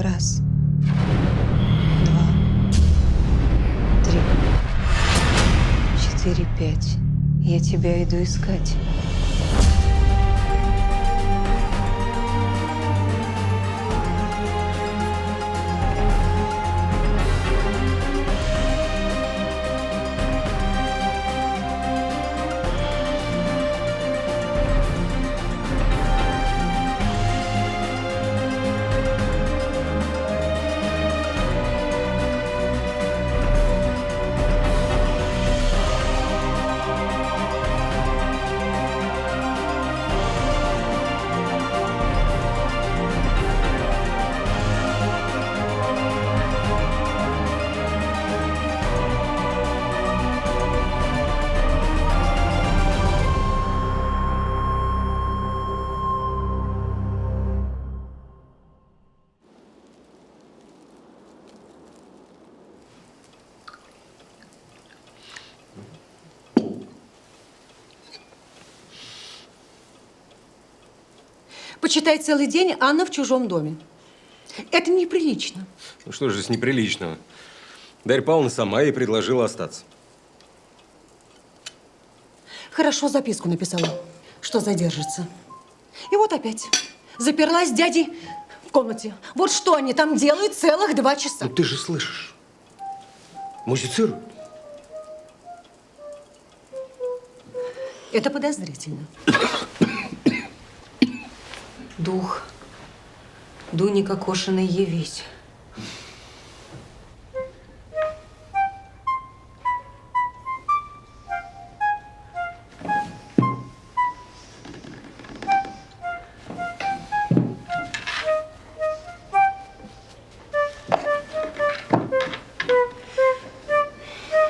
Раз, два, три, четыре, пять. Я тебя иду искать. Почитай целый день Анна в чужом доме. Это неприлично. Ну что же здесь неприличного? Дарья Павловна сама ей предложила остаться. Хорошо записку написала, что задержится. И вот опять заперлась с дядей в комнате. Вот что они там делают целых 2 часа. Ну ты же слышишь. Музицируют. Это подозрительно. Дух, Дуни Кокошиной, явись.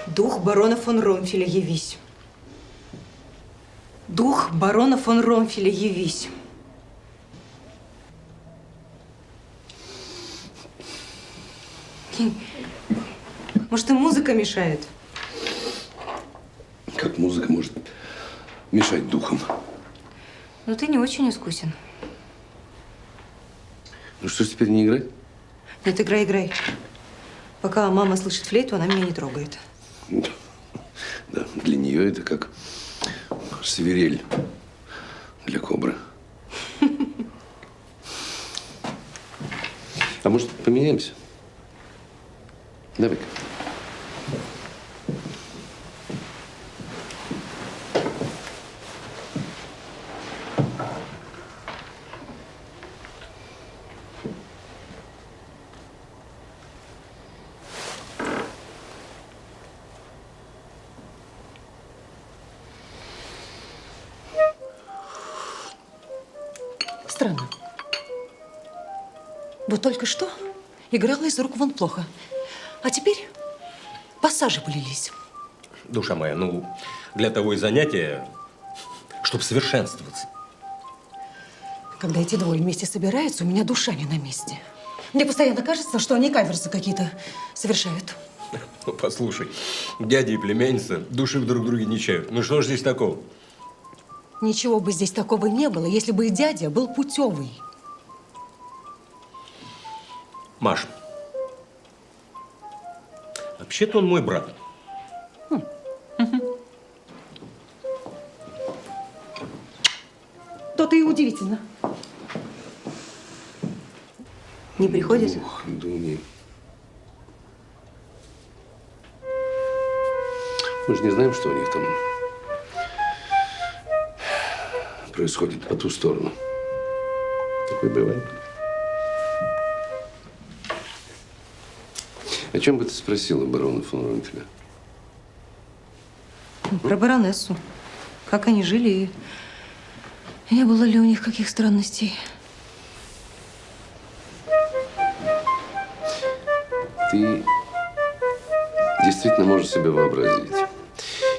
Дух барона фон Ромфеля, явись. Дух барона фон Ромфеля, явись. Может, и музыка мешает? Как музыка может мешать духам? Ну, ты не очень искусен. Ну что ж теперь не играть? Нет, играй, играй. Пока мама слышит флейту, она меня не трогает. Да, для нее это как свирель для кобры. А может, поменяемся? Давай-ка. Странно. Вот только что играла из рук вон плохо. А теперь пассажи полились. Душа моя, ну, для того и занятия, чтобы совершенствоваться. Когда эти двое вместе собираются, у меня душа не на месте. Мне постоянно кажется, что они каверзы какие-то совершают. Ну, послушай, дядя и племянница души в друг друге не чают. Ну, что ж здесь такого? Ничего бы здесь такого не было, если бы и дядя был путевый. Маш, вообще-то он мой брат. То-то и удивительно. Не приходит? Ох, Дуни. Мы же не знаем, что у них там происходит по ту сторону. Такое бывает. О чем бы ты спросила барона фон Ромфеля? Про баронессу. Как они жили и не было ли у них каких странностей. Ты действительно можешь себе вообразить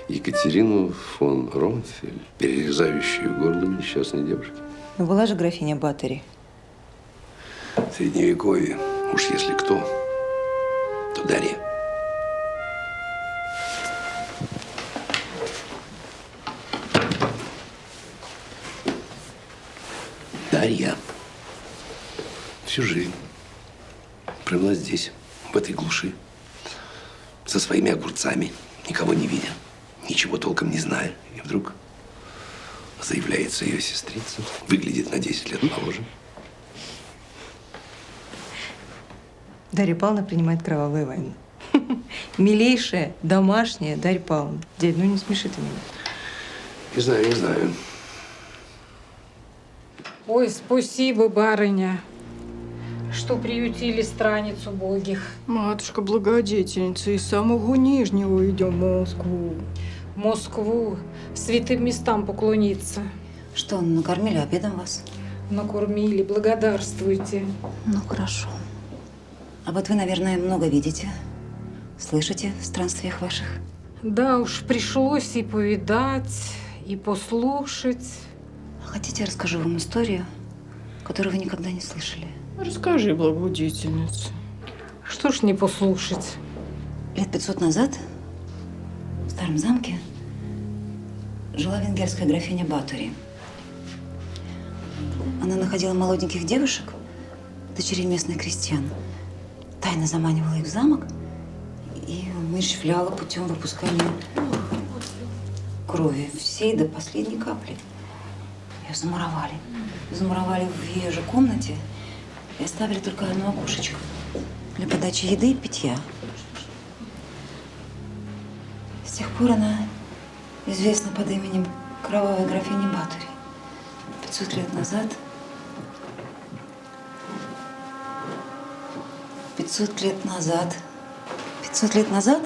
Екатерину фон Ромфель, перерезающую горло несчастной девушки? Ну, была же графиня Баттери. В Средневековье, уж если кто, то Дарья. Дарья всю жизнь Провела здесь, в этой глуши, со своими огурцами, никого не видя, ничего толком не зная. И вдруг заявляется ее сестрица, выглядит на 10 лет моложе. Дарья Павловна принимает кровавую войну. Милейшая, домашняя Дарья Павловна. Дядь, ну не смеши ты меня. Не знаю, не знаю. Ой, спасибо, барыня, что приютили страниц убогих. Матушка-благодетельница, из самого Нижнего идем в Москву. В Москву святым местам поклониться. Что, накормили обедом вас? Накормили, благодарствуйте. Ну, хорошо. А вот вы, наверное, много видите, слышите в странствиях ваших? Да уж, пришлось и повидать, и послушать. Хотите, я расскажу вам историю, которую вы никогда не слышали? Расскажи, благодетельница. Что ж не послушать? Лет 500 назад в старом замке жила венгерская графиня Батори. Она находила молоденьких девушек, дочерей местных крестьян, тайно заманивала их в замок и умерщвляла путем выпускания крови всей до последней капли. Ее замуровали. Замуровали в ее же комнате и оставили только одно окошечко для подачи еды и питья. С тех пор она известна под именем Кровавой графини Батори. 500 лет назад 500 лет назад 500 лет назад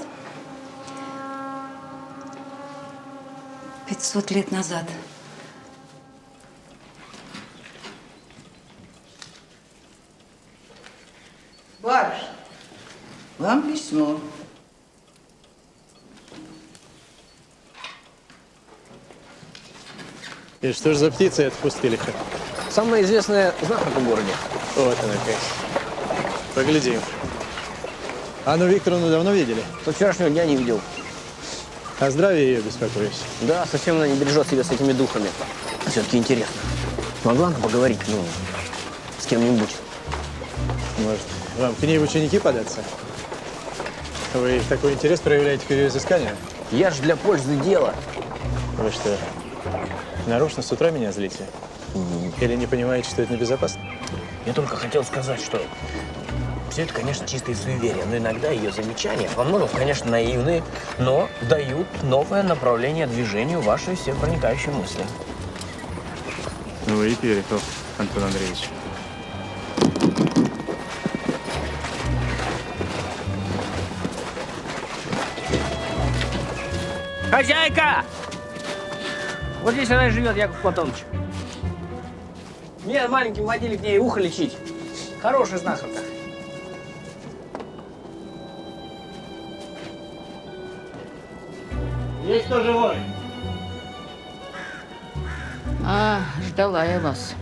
500 лет назад Барышня, вам письмо. И что ж за птица это пустылиха? Самая известная знахарка в городе. Вот она как. Поглядим. Анну Викторовну давно видели? Со вчерашнего дня не видел. О здравии ее беспокоюсь. Да, совсем она не бережет себя с этими духами. Все-таки интересно. Могла она поговорить, с кем-нибудь? Может, вам к ней в ученики податься? Вы такой интерес проявляете к ее изысканию? Я ж для пользы дела. Вы что, нарочно с утра меня злите? Или не понимаете, что это небезопасно? Я только хотел сказать, что все это, конечно, чистые суеверия, но иногда ее замечания, во многом, конечно, наивные, но дают новое направление движению вашей всепроникающей мысли. Ну и Периков, Антон Андреевич. Хозяйка! Вот здесь она и живет, Яков Платоныч. Мне маленьким водили к ней ухо лечить. Хорошая знахарка. Есть кто живой? А, ждала я вас.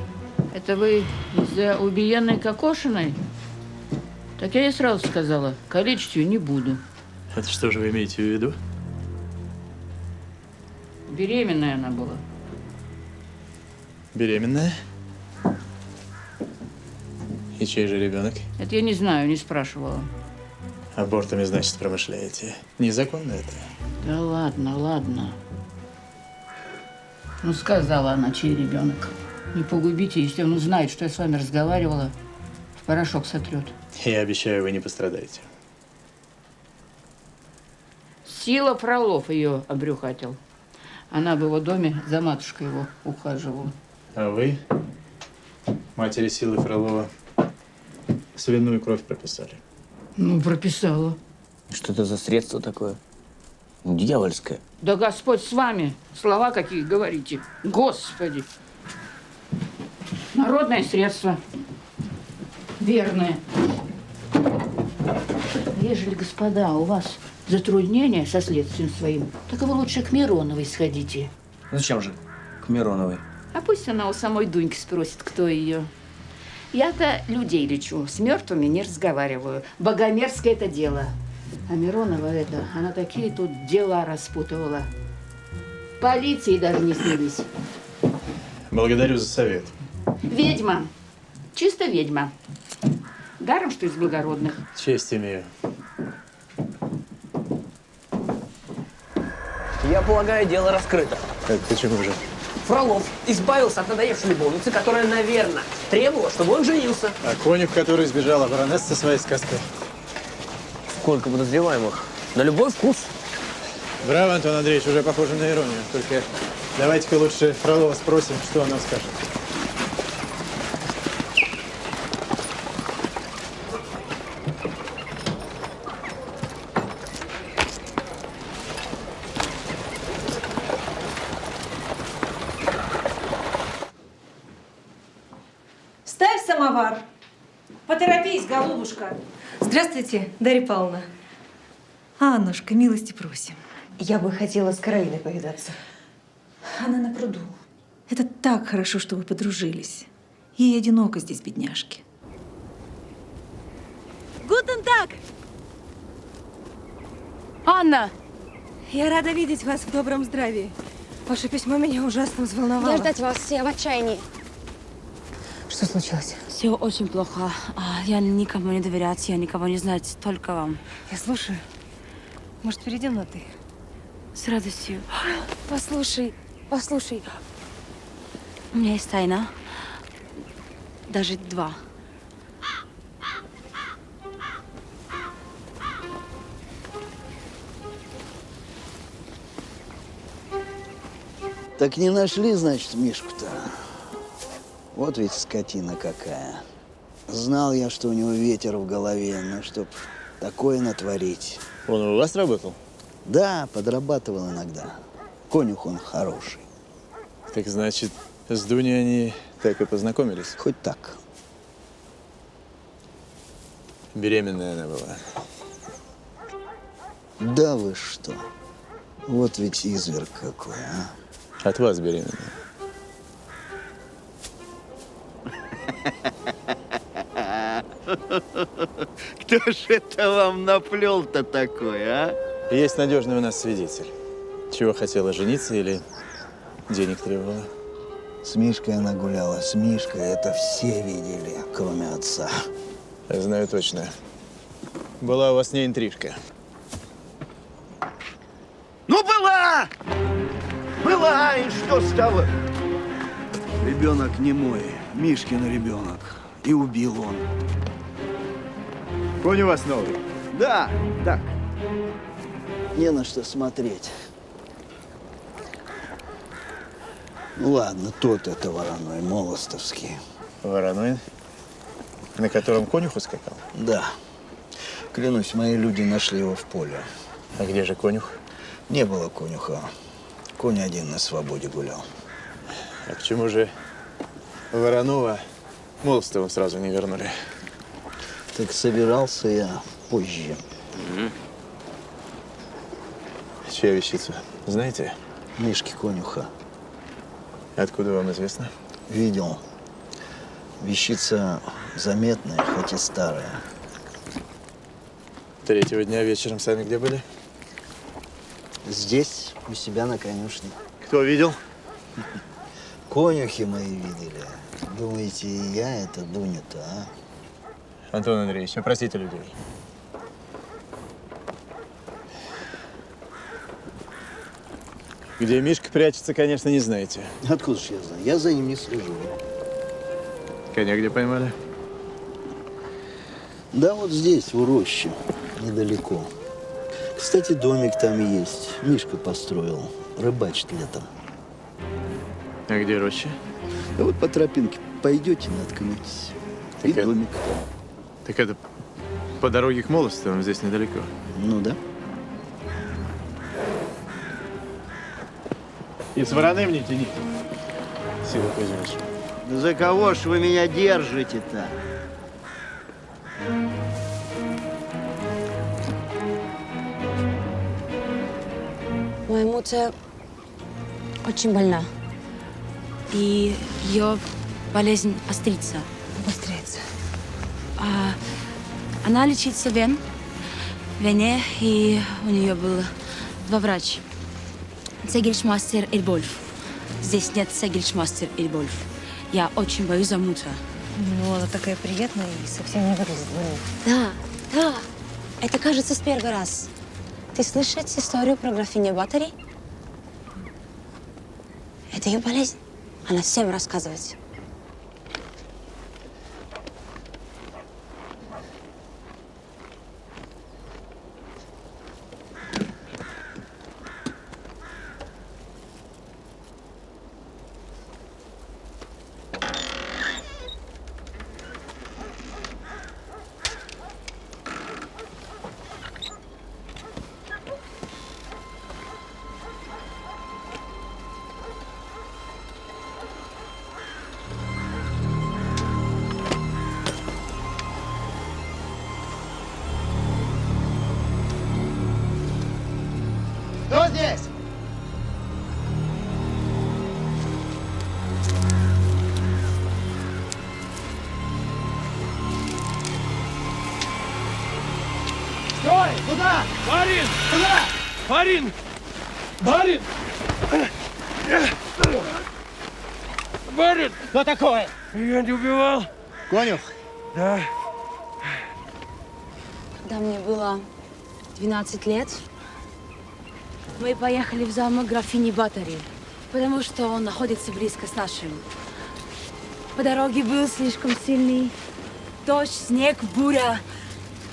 Это вы из-за убиенной Кокошиной? Так я ей сразу сказала, калечить ее не буду. Это что же вы имеете в виду? Беременная она была. Беременная? И чей же ребенок? Это я не знаю, не спрашивала. Абортами, значит, промышляете. Незаконно это. Да ладно, ладно. Ну, сказала она, чей ребенок. Не погубите, если он узнает, что я с вами разговаривала, в порошок сотрет. Я обещаю, вы не пострадаете. Сила Фролов ее обрюхатил. Она в его доме за матушкой его ухаживала. А вы, матери Силы Фролова, свиную кровь прописали. Ну, прописала. Что это за средство такое? Дьявольское. Да Господь с вами. Слова какие говорите. Господи. Народное средство. Верное. Ежели, господа, у вас затруднения со следствием своим, так вы лучше к Мироновой сходите. Зачем же к Мироновой? А пусть она у самой Дуньки спросит, кто ее. Я-то людей лечу, с мертвыми не разговариваю. Богомерзкое это дело. А Миронова это, она такие тут дела распутывала. Полиции даже не снились. Благодарю за совет. Ведьма. Чисто ведьма. Даром, что из благородных. Честь имею. Я полагаю, дело раскрыто. Как, почему же? Фролов избавился от надоевшей любовницы, которая, наверное, требовала, чтобы он женился. А конюх, который сбежал, баронесса со своей сказкой. Сколько подозреваемых. На любой вкус. Браво, Антон Андреевич, уже похоже на иронию. Только давайте-ка лучше Фролова спросим, что он нам скажет. Ставь самовар. Поторопись, голубушка. Здравствуйте, Дарья Павловна. Аннушка, милости просим. Я бы хотела с Каролиной повидаться. Она на пруду. Это так хорошо, что вы подружились. Ей одиноко здесь, бедняжке. Гутен так! Анна! Я рада видеть вас в добром здравии. Ваше письмо меня ужасно взволновало. Я ждать вас, я в отчаянии. Что случилось? Все очень плохо. Я никому не доверять, я никого не знать, только вам. Я слушаю. Может, перейдем на «ты»? С радостью. Послушай, послушай. У меня есть тайна. Даже два. Так не нашли, значит, Мишку-то? Вот ведь скотина какая. Знал я, что у него ветер в голове, но чтоб такое натворить. Он у вас работал? Да, подрабатывал иногда. Конюх он хороший. Так значит, с Дуней они так и познакомились? Хоть так. Беременная она была. Да вы что? Вот ведь изверг какой, а? От вас беременная. Кто ж это вам наплел-то такой, а? Есть надежный у нас свидетель. Чего хотела, жениться или денег требовала? С Мишкой она гуляла. С Мишкой это все видели, кроме отца. Я знаю точно. Была у вас не интрижка. Ну, была! Была, и что стало? Ребенок не мой, Мишкин ребенок. И убил он. Конь у вас новый? Да, так. Не на что смотреть. Ну ладно, тот это вороной, молостовский. Вороной? На котором конюх ускакал? Да. Клянусь, мои люди нашли его в поле. А где же конюх? Не было конюха. Конь один на свободе гулял. А к чему же Воронова Молостовым сразу не вернули? Так собирался я позже. Чья вещица? Знаете? Мишки конюха. Откуда вам известно? Видел. Вещица заметная, хоть и старая. Третьего дня вечером сами где были? Здесь, у себя на конюшне. Кто видел? Конюхи мои видели. Думаете, и я это Дуня-то, а? Антон Андреевич, опросите людей. Где Мишка прячется, конечно, не знаете. Откуда ж я знаю? Я за ним не слежу. Коня где поймали? Да вот здесь, в роще, недалеко. Кстати, домик там есть. Мишка построил. Рыбачит летом. А где роща? Да вот по тропинке пойдете, наткнетесь. И Так домик. Так это по дороге к Молостовым, здесь недалеко. Ну да. И с вороным не тяните, Сила Кузьмич. Да за кого ж вы меня держите-то? Моя Муця очень больна. И ее болезнь острится. Обостряется. Она лечится в вене, и у нее был два врача. Цегельшмастер и Вольф. Здесь нет Цегельшмастер и Вольф. Я очень боюсь за Муця. Ну, она такая приятная и совсем не выглядит больной. Да, да. Это, кажется, с первый раз. Ты слышишь историю про графиню Батори? Это ее болезнь. Она всем рассказывает. Кто здесь? Стой! Куда? Барин! Куда? Барин! Барин! Барин! Кто такой? Я не убивал. Конюх? Да. Когда мне было 12 лет, мы поехали в замок графини Батори, потому что он находится близко с нашим. По дороге был слишком сильный дождь, снег, буря.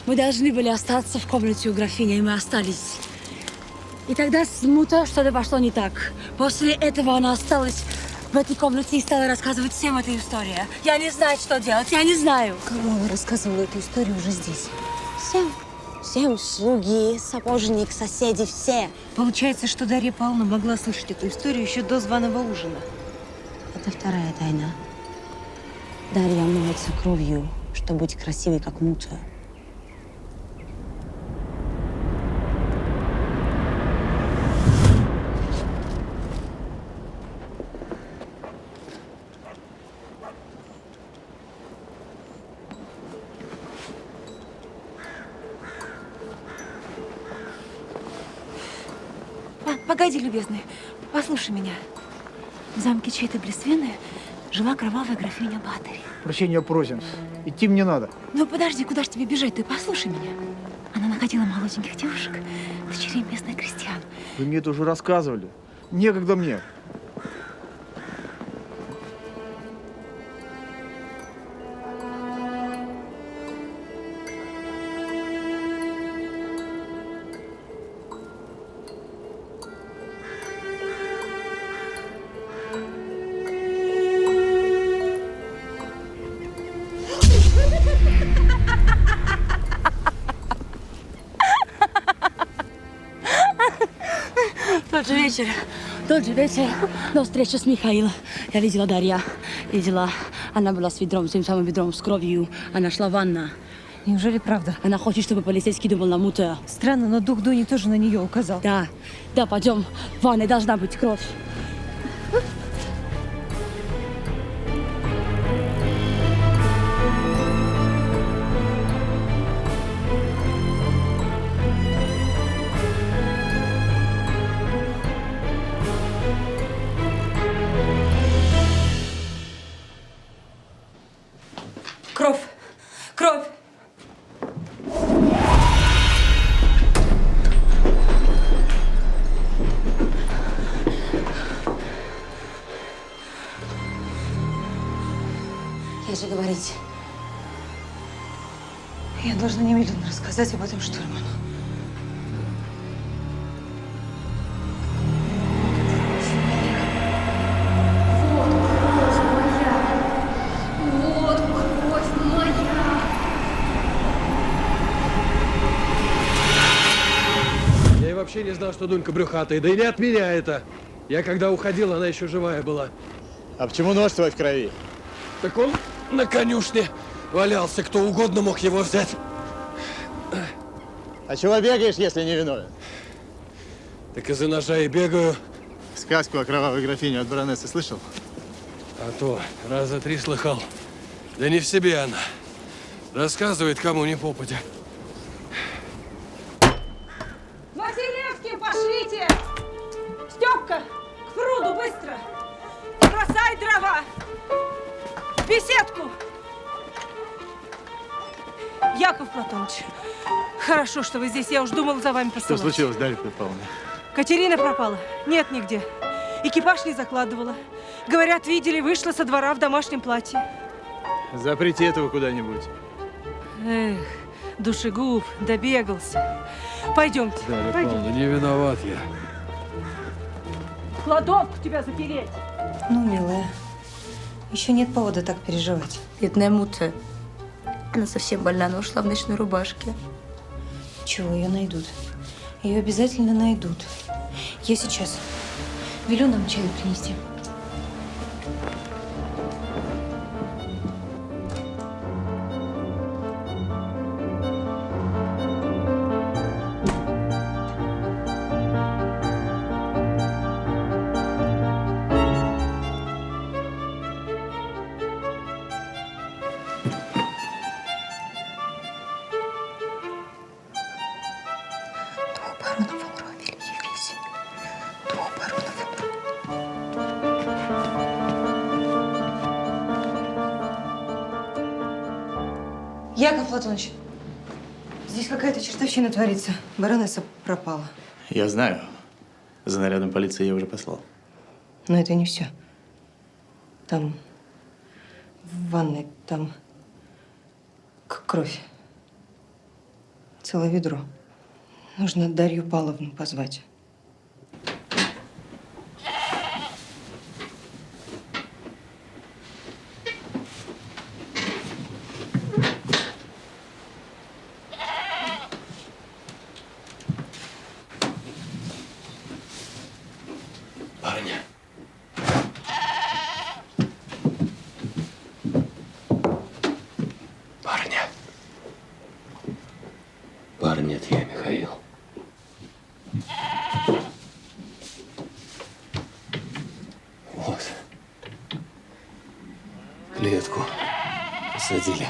Мы должны были остаться в комнате у графини, и мы остались. И тогда смута что-то пошло не так. После этого она осталась в этой комнате и стала рассказывать всем эту историю. Я не знаю, что делать, я не знаю. Кому она рассказывала эту историю уже здесь? Всем. Всем. Слуги, сапожник, соседи, все. Получается, что Дарья Павловна могла слышать эту историю еще до званого ужина. Это вторая тайна. Дарья моется кровью, чтобы быть красивой, как Мута. Погоди, любезный, послушай меня. В замке чьей-то Блесвены жила кровавая графиня Батори. Прощения просим. Идти мне надо. Ну подожди, куда же тебе бежать? Ты послушай меня. Она находила молоденьких девушек, дочерей местных крестьян. Вы мне это уже рассказывали. Некогда мне. Тот же вечер до встречи с Михаилом. Я видела Дарья. Видела. Она была с ведром, с тем самым ведром с кровью. Она шла в ванну. Неужели правда? Она хочет, чтобы полицейский думал на Мута. Странно, но дух Дуни тоже на нее указал. Да, да, пойдем. В ванной должна быть кровь. Кровь! Кровь! Я же говорить. Я должна немедленно рассказать об этом штурману. Я и вообще не знал, что Дунька брюхатая. Да и не от меня это. Я когда уходил, она еще живая была. А почему нож твой в крови? Так он на конюшне валялся. Кто угодно мог его взять. А чего бегаешь, если не виновен? Так из-за ножа и бегаю. Сказку о кровавой графине от баронессы слышал? А то раза 3 слыхал. Да не в себе она. Рассказывает, кому не попадя. Василевский, пошлите! Степка, к пруду, быстро! И бросай дрова! В беседку! Яков Платоныч, хорошо, что вы здесь. Я уж думала за вами Что посылать. случилось, Дарья Павловна? Катерина пропала. Нет нигде. Экипаж не закладывала. Говорят, видели, вышла со двора в домашнем платье. Заприте этого куда-нибудь. Эх, душегуб, добегался. Пойдемте. Дарья пойдемте. Павловна, не виноват я. В кладовку тебя запереть. Ну, милая, еще нет повода так переживать. Бедная Мута. Она совсем больна, она ушла в ночной рубашке. Чего, ее найдут? Ее обязательно найдут. Я сейчас велю нам чаю принести. Яков Платоныч, здесь какая-то чертовщина творится. Баронесса пропала. Я знаю. За нарядом полиции я уже послал. Но это не все. Там, в ванной, там кровь. Целое ведро. Нужно Дарью Павловну позвать. Барыня. Барыня. Барыня, это я, Михаил. Вот. Клетку садили,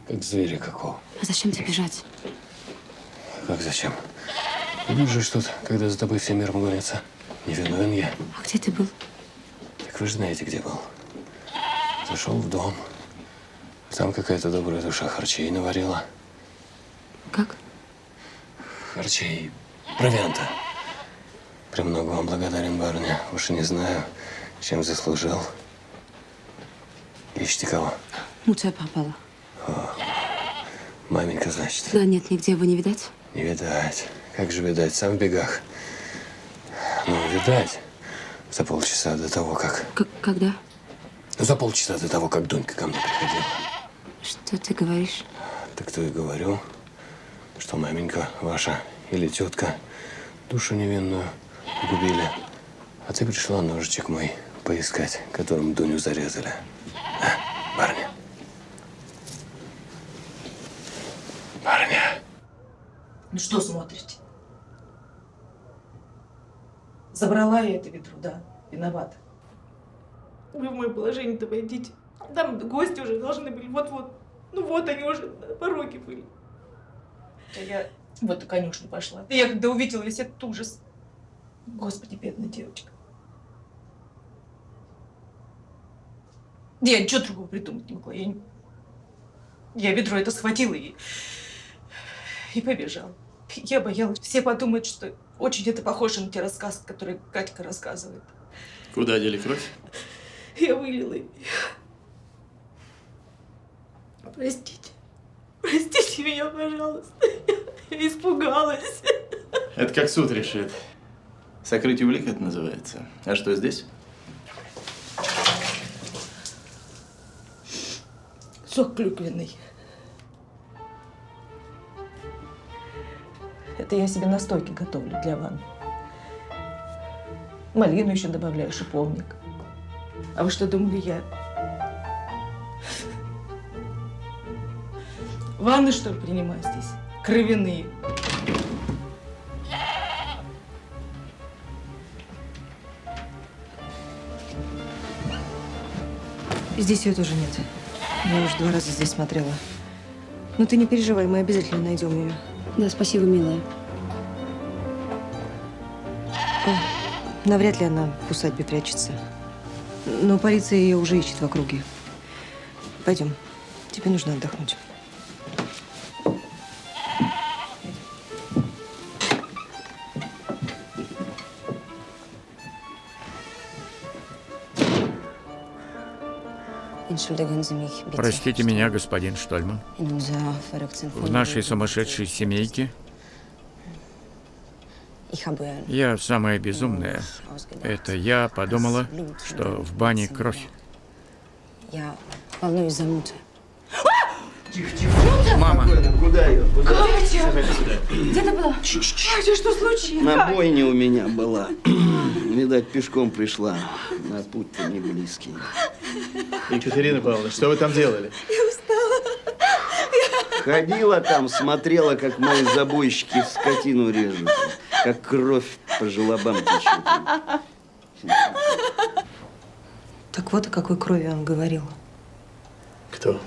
как зверя какого. А зачем тебе бежать? Как зачем? Бежишь тут, когда за тобой всем миром гонятся. Не виновен я. А где ты был? Так вы же знаете, где был. Зашел в дом. Там какая-то добрая душа харчей наварила. Как? Харчей. Провианта. Премного вам благодарен, барыня. Уж и не знаю, чем заслужил. Ищите кого? Мута пропала. Маменька, значит. Да нет, нигде его не видать. Не видать. Как же видать? Сам в бегах. Ну, видать. За полчаса до того, как... Когда? Ну, за полчаса до того, как Дунька ко мне приходила. Что ты говоришь? Так то и говорю, что маменька ваша или тетка душу невинную губили. А ты пришла ножичек мой поискать, которым Дуню зарезали. А, барыня? Барыня? Ну что смотрите? Забрала я это ведро, да, виновата. Вы в мое положение-то войдите. Там гости уже должны были, вот-вот. Ну вот они уже на пороге были. А я в эту конюшню пошла. И я когда увидела весь этот ужас. Господи, бедная девочка. Я ничего другого придумать не могла. Я ведро это схватила и побежала. Я боялась. Все подумают, что очень это похоже на те рассказы, которые Катька рассказывает. Куда дели кровь? Я вылила ее. Простите. Простите меня, пожалуйста. Я испугалась. Это как суд решит. Сокрытие улик это называется. А что здесь? Сок клюквенный. Это я себе настойки готовлю для ванны. Малину еще добавляю, шиповник. А вы что думали, я ванны, что ли, принимаю здесь? Кровяные. Здесь ее тоже нет. Я уже 2 раза здесь смотрела. Но ты не переживай, мы обязательно найдем ее. Да, спасибо, милая. Навряд ли она в усадьбе прячется. Но полиция ее уже ищет в округе. Пойдем. Тебе нужно отдохнуть. Entschuldigen Sie mich, bitte. Простите меня, господин Штольман. In unserer verrückten В нашей сумасшедшей семейке Ich habe я самая безумная. Это я подумала, что в бане кровь. Я волнуюсь за Муту. Мама! Куда ее? Куда? Катя! Где ты была? Катя, что случилось? На бойне у меня была. Видать, пешком пришла. А путь-то не близкий. Екатерина Павловна, что вы там делали? Я устала. Ходила там, смотрела, как мои забойщики скотину режут. Как кровь по желобам течет. Так вот о какой крови он говорил. Кто?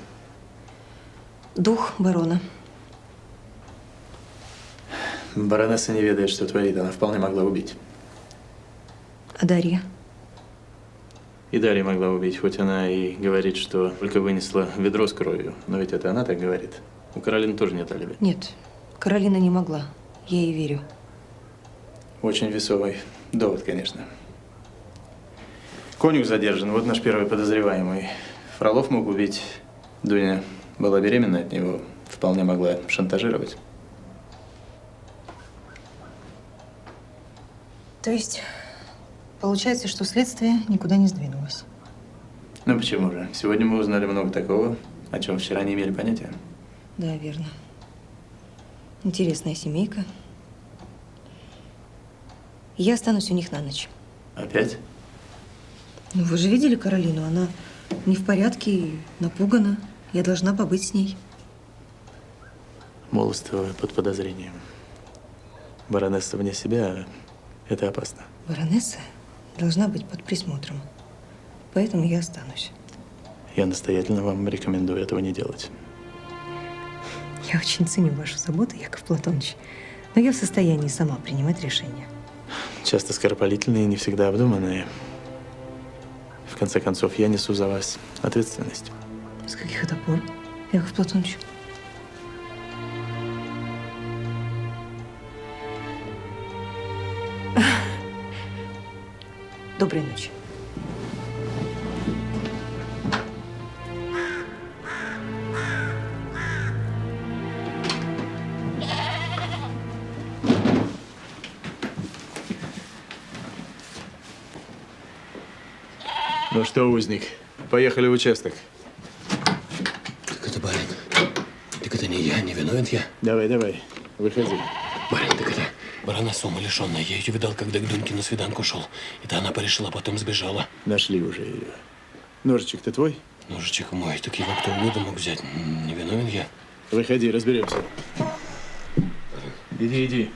Дух барона. Баронесса не ведает, что творит. Она вполне могла убить. А Дарья? И Дарья могла убить, хоть она и говорит, что только вынесла ведро с кровью. Но ведь это она так говорит. У Каролины тоже нет алиби. Нет, Каролина не могла. Я ей верю. Очень весомый довод, конечно. Конюх задержан. Вот наш первый подозреваемый. Фролов мог убить. Дуня была беременна от него. Вполне могла шантажировать. То есть, получается, что следствие никуда не сдвинулось. Ну почему же? Сегодня мы узнали много такого, о чем вчера не имели понятия. Да, верно. Интересная семейка. Я останусь у них на ночь. Опять? Ну, вы же видели Каролину? Она не в порядке и напугана. Я должна побыть с ней. Молостова под подозрением. Баронесса вне себя, это опасно. Баронесса должна быть под присмотром. Поэтому я останусь. Я настоятельно вам рекомендую этого не делать. Я очень ценю вашу заботу, Яков Платонович. Но я в состоянии сама принимать решения. Часто скоропалительные, не всегда обдуманные. В конце концов, я несу за вас ответственность. С каких это пор, Яков Платонович? Доброй ночи. Ну что, узник, поехали в участок. Так это барин. Так это не я, не виновен я. Давай, давай, выходи. Барин, так это баронесса умалишенная. Я ее видал, когда к Дуньке на свиданку шел. Это она порешила, потом сбежала. Нашли уже ее. Ножичек-то твой? Ножичек мой. Так его кто угодно мог взять. Не виновен я. Выходи, разберемся. Иди, иди.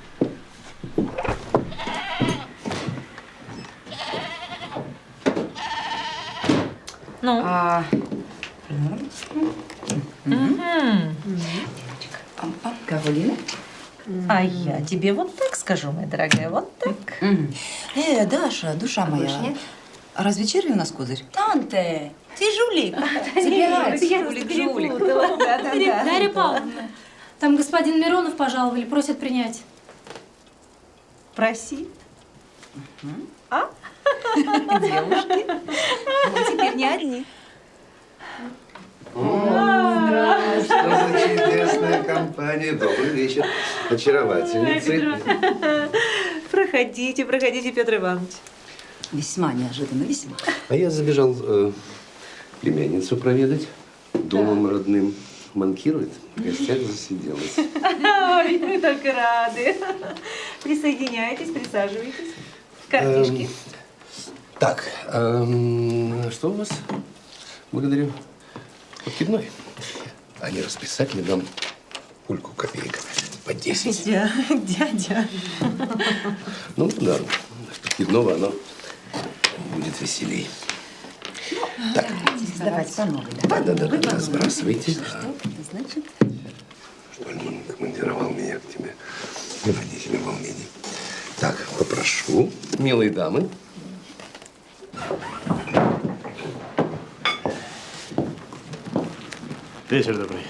Ну? Каролина? А я тебе вот так скажу, моя дорогая, вот так. Даша, душа моя. Разве черви у нас козырь? Танте, ты жулик. Жулик. Дарья Павловна, там господин Миронов пожаловали, просят принять. Проси. Девушки, мы теперь не одни. Что за чудесная компания. Добрый вечер, очаровательницы. Проходите, проходите, Петр Иванович. Весьма неожиданно, весьма. А я забежал племянницу проведать. Домом родным манкирует. В гостях засиделась. Ой, мы так рады. Присоединяйтесь, присаживайтесь. Картишки. Так, что у вас? Благодарю. Подкидной. А не расписать ли нам пульку копеек по 10? Дядя. Ну, да. Подкидного оно будет веселей. Так. Давайте по новой. Да, сбрасывайте. Значит? Штольман командировал меня к тебе. Не вводите меня в волнение. Так, попрошу, милые дамы. Вечер добрый.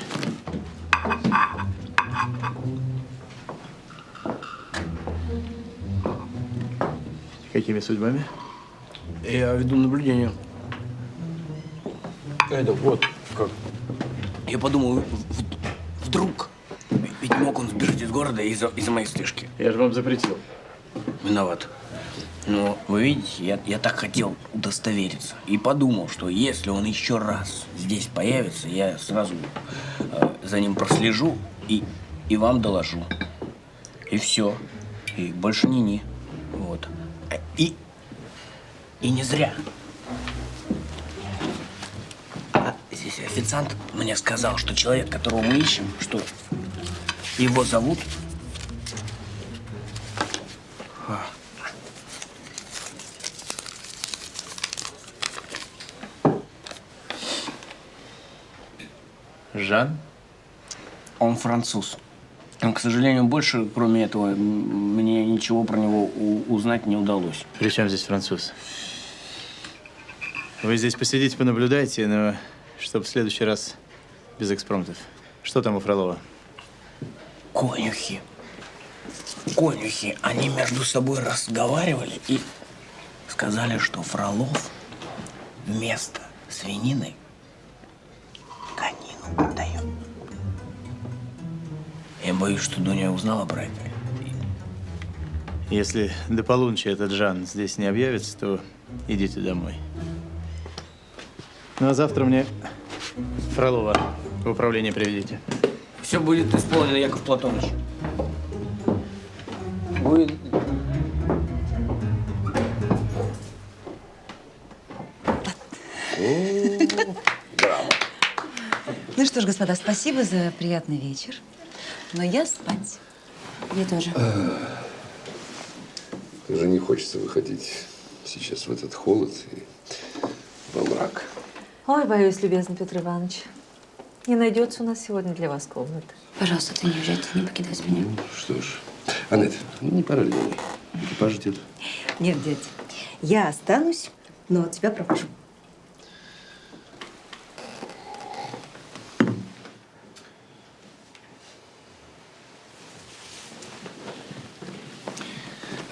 Какими судьбами? Я веду наблюдение. Это вот как. Я подумал, вдруг. Ведь мог он сбежать из города из-за моей слежки. Я же вам запретил. Виноват. Но вы видите, я так хотел удостовериться. И подумал, что если он еще раз здесь появится, я сразу за ним прослежу и вам доложу. И все. И больше ни-ни. Вот. И не зря. Здесь официант мне сказал, что человек, которого мы ищем, что его зовут... Жан? Он француз. Но, к сожалению, больше, кроме этого, мне ничего про него узнать не удалось. При чем здесь француз? Вы здесь посидите, понаблюдайте, но чтобы в следующий раз без экспромтов. Что там у Фролова? Конюхи. Конюхи. Они между собой разговаривали и сказали, что Фролов вместо свинины конину дает. Я боюсь, что Дуня узнала про это. Если до полуночи этот Жан здесь не объявится, то идите домой. Ну а завтра мне Фролова в управление приведите. Все будет исполнено, Яков Платоныч. Будет. Ну что ж, господа, спасибо за приятный вечер. Но я спать. Я тоже. Уже не хочется выходить сейчас в этот холод и во мрак. Ой, боюсь, любезный Петр Иванович. Не найдется у нас сегодня для вас комнаты. Пожалуйста, ты не уезжай, ты не покидайся меня. Ну, что ж. Аннет, не пора ли домой? Экипаж ждет. Нет, дядь, я останусь, но тебя провожу.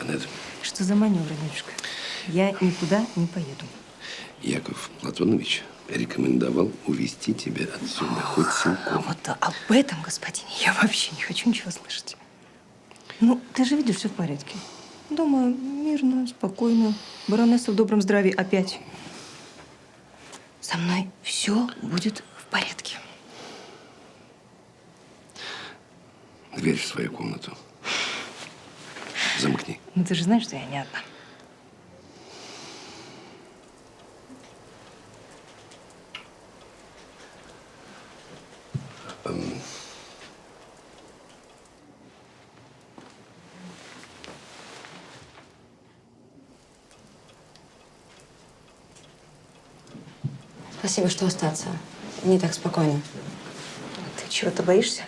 Аннет, Что за маневры, дядюшка? Я никуда не поеду. Яков Платонович рекомендовал увезти тебя отсюда хоть силком. А вот об этом, господин, я вообще не хочу ничего слышать. Ну, ты же видишь, все в порядке. Дома мирно, спокойно. Баронесса в добром здравии опять. Со мной все будет в порядке. Дверь в свою комнату замкни. Ну, ты же знаешь, что я не одна. Спасибо, что остаться. Мне так спокойно. Ты чего-то боишься?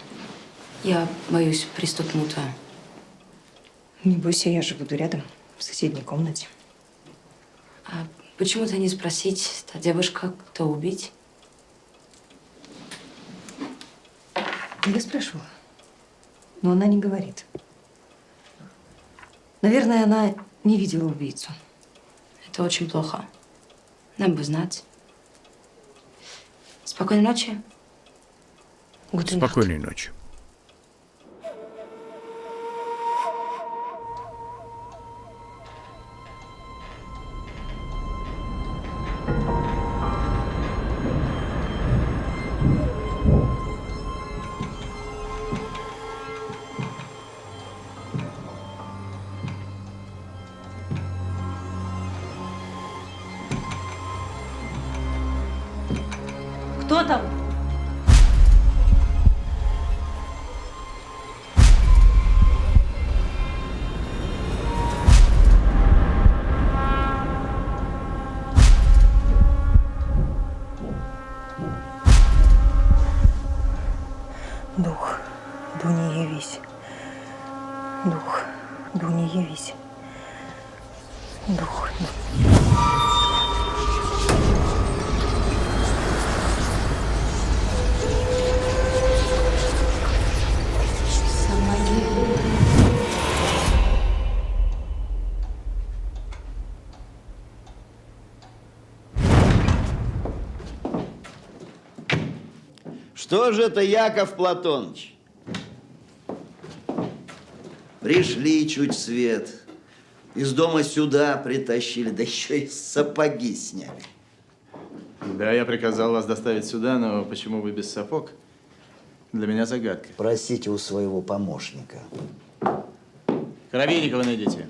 Я боюсь приступ мута. Не бойся, я же буду рядом, в соседней комнате. А почему-то не спросить, та девушка, кто убить? Я спрашивала, но она не говорит. Наверное, она не видела убийцу. Это очень плохо. Нам бы знать. Спокойной ночи. Спокойной ночи. Кто там? Дух, Дуня, явись. Дух, Дуня, явись. Дух, Что же это, Яков Платоныч? Пришли чуть свет. Из дома сюда притащили, да еще и сапоги сняли. Да, я приказал вас доставить сюда, но почему вы без сапог? Для меня загадка. Просите у своего помощника. Коробейникова найдите.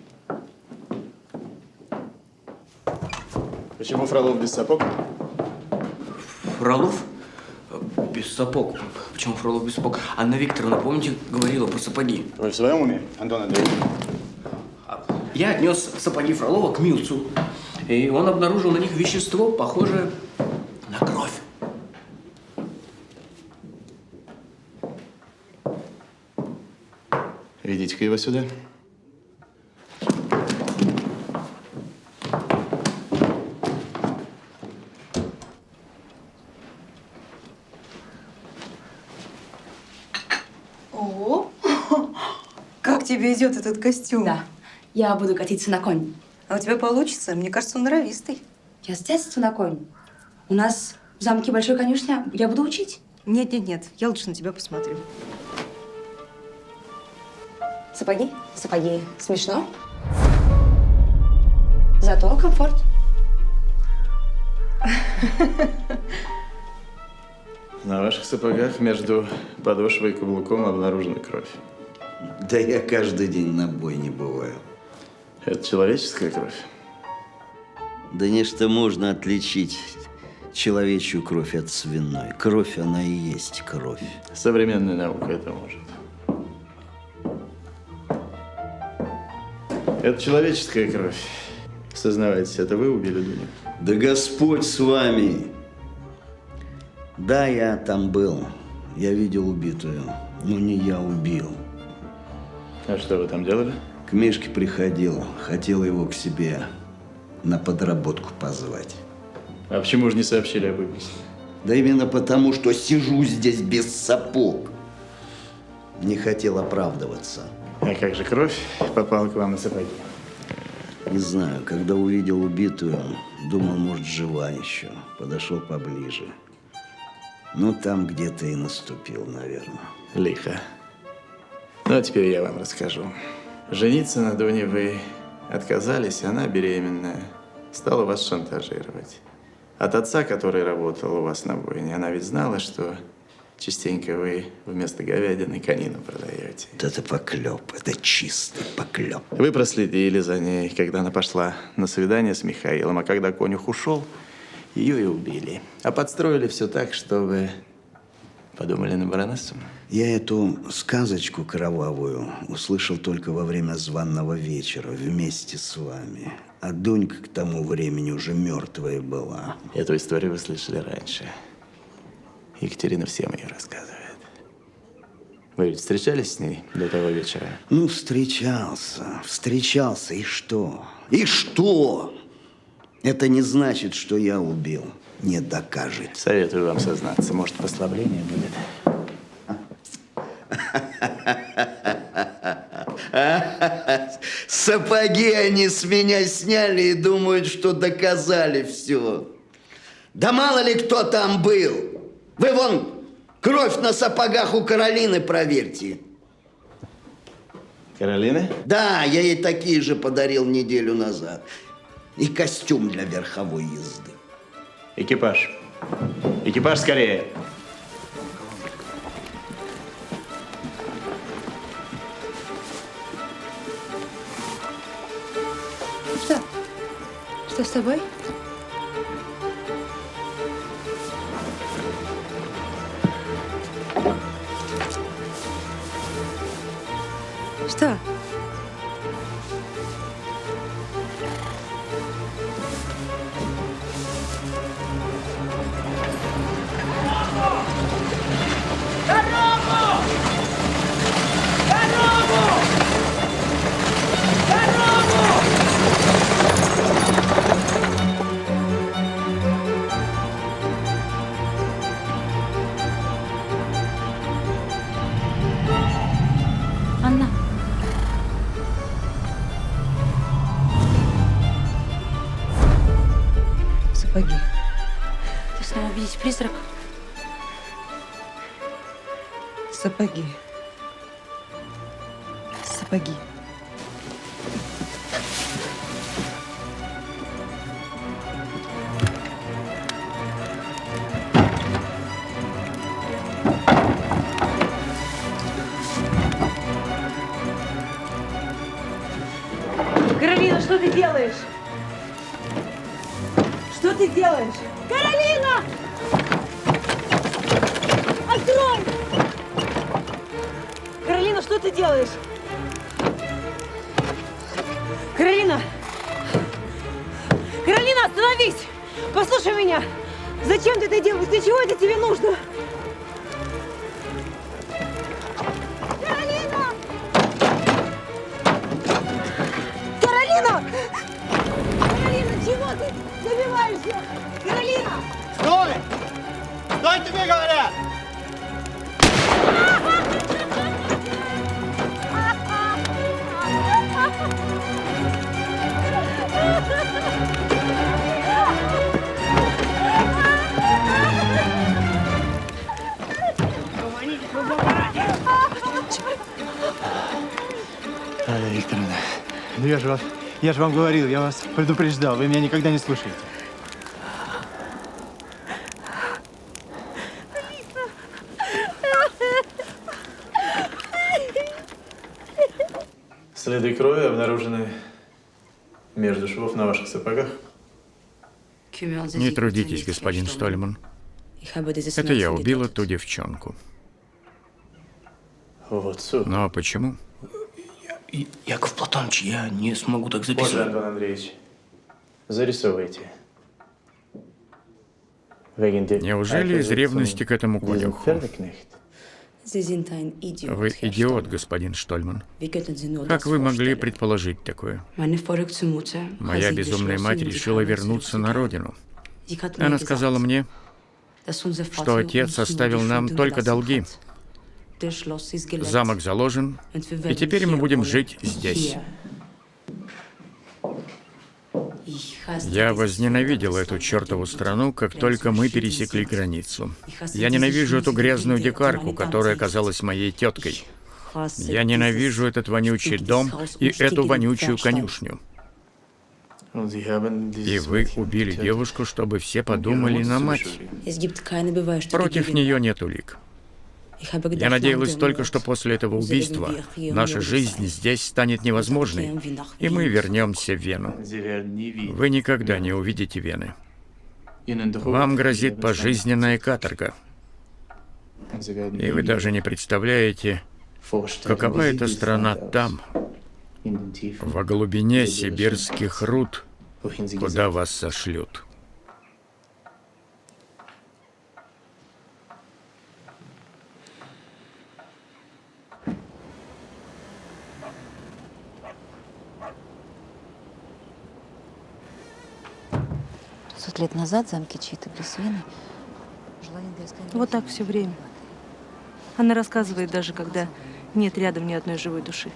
Почему Фролов без сапог? Фролов? Без сапог. Почему Фролов без сапог? Анна Викторовна, помните, говорила про сапоги? Вы в своем уме, Антон Андреевич? Я отнес сапоги Фролова к Милцу, и он обнаружил на них вещество, похожее на кровь. Ведите-ка его сюда. О, как тебе идет этот костюм? Да, я буду катиться на конь. А у тебя получится? Мне кажется, он норовистый. Я с детства на конь. У нас в замке большой конюшня, я буду учить. Нет, я лучше на тебя посмотрю. Сапоги? Сапоги. Смешно. Зато комфорт. На ваших сапогах между подошвой и каблуком обнаружена кровь. Да я каждый день на бойне бываю. Это человеческая кровь? Да нечто можно отличить человечью кровь от свиной. Кровь, она и есть кровь. Современная наука это может. Это человеческая кровь. Сознавайтесь, это вы убили Дуню? Да Господь с вами. Да, я там был. Я видел убитую. Но не я убил. А что вы там делали? К Мишке приходил. Хотел его к себе на подработку позвать. А почему же не сообщили об убийстве? Да именно потому, что сижу здесь без сапог. Не хотел оправдываться. А как же кровь попала к вам на сапоги? Не знаю, когда увидел убитую, думал, может, жива еще. Подошел поближе. Ну, там где-то и наступил, наверное. Лихо. Ну, а теперь я вам расскажу. Жениться на Дуне вы отказались, она беременная. Стала вас шантажировать. От отца, который работал у вас на бойне, она ведь знала, что частенько вы вместо говядины конину продаете. Вот это поклеп, это чистый поклеп. Вы проследили за ней, когда она пошла на свидание с Михаилом, а когда конюх ушел, ее и убили. А подстроили все так, чтобы подумали на баронессу. Я эту сказочку кровавую услышал только во время званого вечера вместе с вами. А Дунька к тому времени уже мертвая была. Эту историю вы слышали раньше. Екатерина всем ее рассказывает. Вы ведь встречались с ней до того вечера? Ну, встречался. И что? И что? Это не значит, что я убил. Не докажет. Советую вам сознаться. Может, послабление будет. Сапоги они с меня сняли и думают, что доказали все. Да мало ли кто там был. Вы вон кровь на сапогах у Каролины проверьте. Каролины? Да, я ей такие же подарил неделю назад. И костюм для верховой езды. Экипаж. Экипаж скорее. Что? Что с тобой? Что? Анна, Сапоги. Сапоги. Каролина, что ты делаешь? Что ты делаешь? Каролина! Открой! Каролина, что ты делаешь? Каролина! Каролина, остановись! Послушай меня! Зачем ты это делаешь? Для чего это тебе нужно? Каролина! Каролина! Каролина, чего ты добиваешься? Каролина! Стой! Стой, тебе говорят! Анна Викторовна, ну я же вам говорил, я вас предупреждал, вы меня никогда не слушаете. Следы крови обнаружены между швов на ваших сапогах. Не трудитесь, господин Штольман. Это я убила ту девчонку. Но почему? Яков Платоныч, я не смогу так Позже, записывать. Антон Андреевич. Зарисовывайте. Неужели из ревности к этому конюху? Вы идиот, господин Штольман. Как вы могли предположить такое? Моя безумная мать решила вернуться на родину. Она сказала мне, что отец оставил нам только долги. Замок заложен, и теперь мы будем жить здесь. Я возненавидел эту чертову страну, как только мы пересекли границу. Я ненавижу эту грязную дикарку, которая оказалась моей теткой. Я ненавижу этот вонючий дом и эту вонючую конюшню. И вы убили девушку, чтобы все подумали на мать. Против нее нет улик. Я надеялась только, что после этого убийства наша жизнь здесь станет невозможной, и мы вернемся в Вену. Вы никогда не увидите Вены. Вам грозит пожизненная каторга. И вы даже не представляете, какова эта страна там, во глубине сибирских руд, куда вас сошлют. Лет назад замки чьи-то близ Вены. Вот так все время. Она рассказывает даже, когда нет рядом ни одной живой души.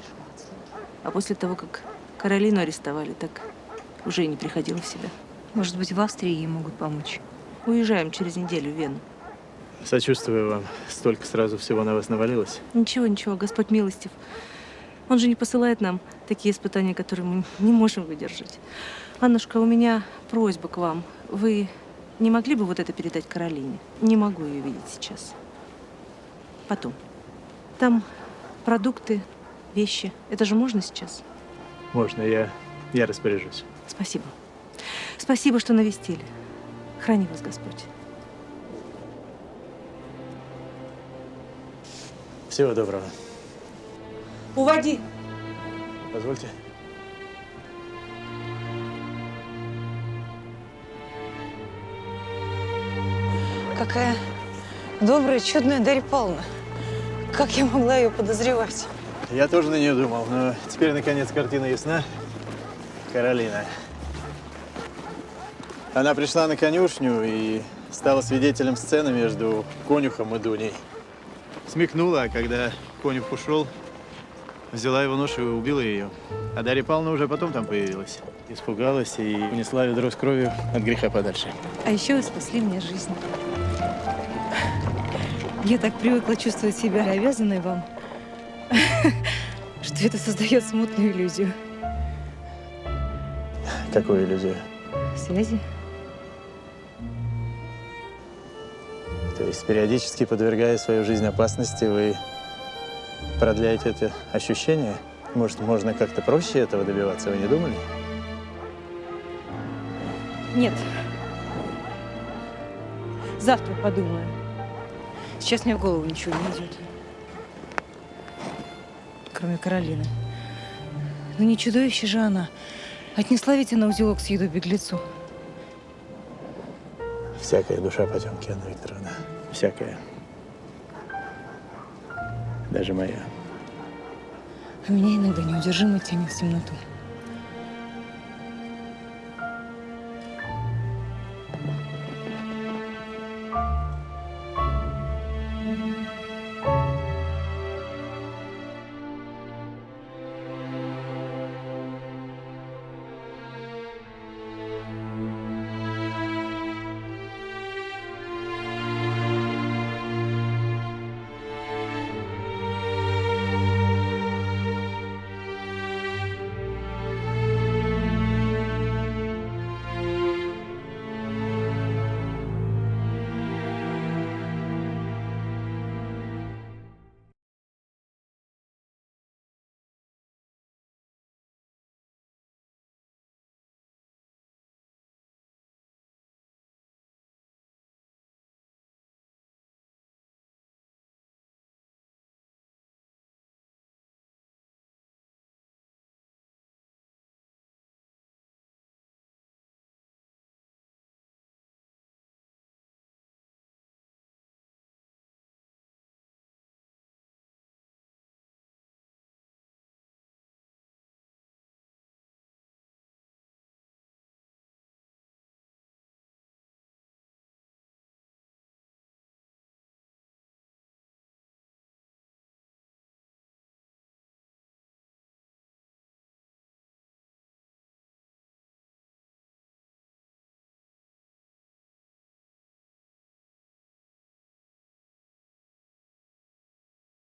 А после того, как Каролину арестовали, так уже и не приходила в себя. Может быть, в Австрии ей могут помочь. Уезжаем через неделю в Вену. Сочувствую вам. Столько сразу всего на вас навалилось. Ничего, ничего, Господь милостив. Он же не посылает нам такие испытания, которые мы не можем выдержать. Аннушка, у меня просьба к вам. Вы не могли бы вот это передать Каролине? Не могу ее видеть сейчас. Потом. Там продукты, вещи. Это же можно сейчас? Можно, я распоряжусь. Спасибо. Спасибо, что навестили. Храни вас Господь. Всего доброго. Уводи. Позвольте. Какая добрая, чудная Дарья Павловна. Как я могла ее подозревать? Я тоже на нее думал, но теперь, наконец, картина ясна. Каролина. Она пришла на конюшню и стала свидетелем сцены между конюхом и Дуней. Смекнула, а когда конюх ушел, взяла его нож и убила ее. А Дарья Павловна уже потом там появилась. Испугалась и унесла ведро с кровью от греха подальше. А еще вы спасли мне жизнь. Я так привыкла чувствовать себя обязанной вам, что это создает смутную иллюзию. Какую иллюзию? Связи? То есть периодически подвергая свою жизнь опасности, вы продляете это ощущение? Может, можно как-то проще этого добиваться, вы не думали? Нет. Завтра подумаю. Сейчас мне в голову ничего не идет. Кроме Каролины. Ну не чудовище же она. Отнесла ведь она узелок с едой беглецу. Всякая душа потемки, Анна Викторовна. Всякая. Даже моя. А меня иногда неудержимо тянет в темноту.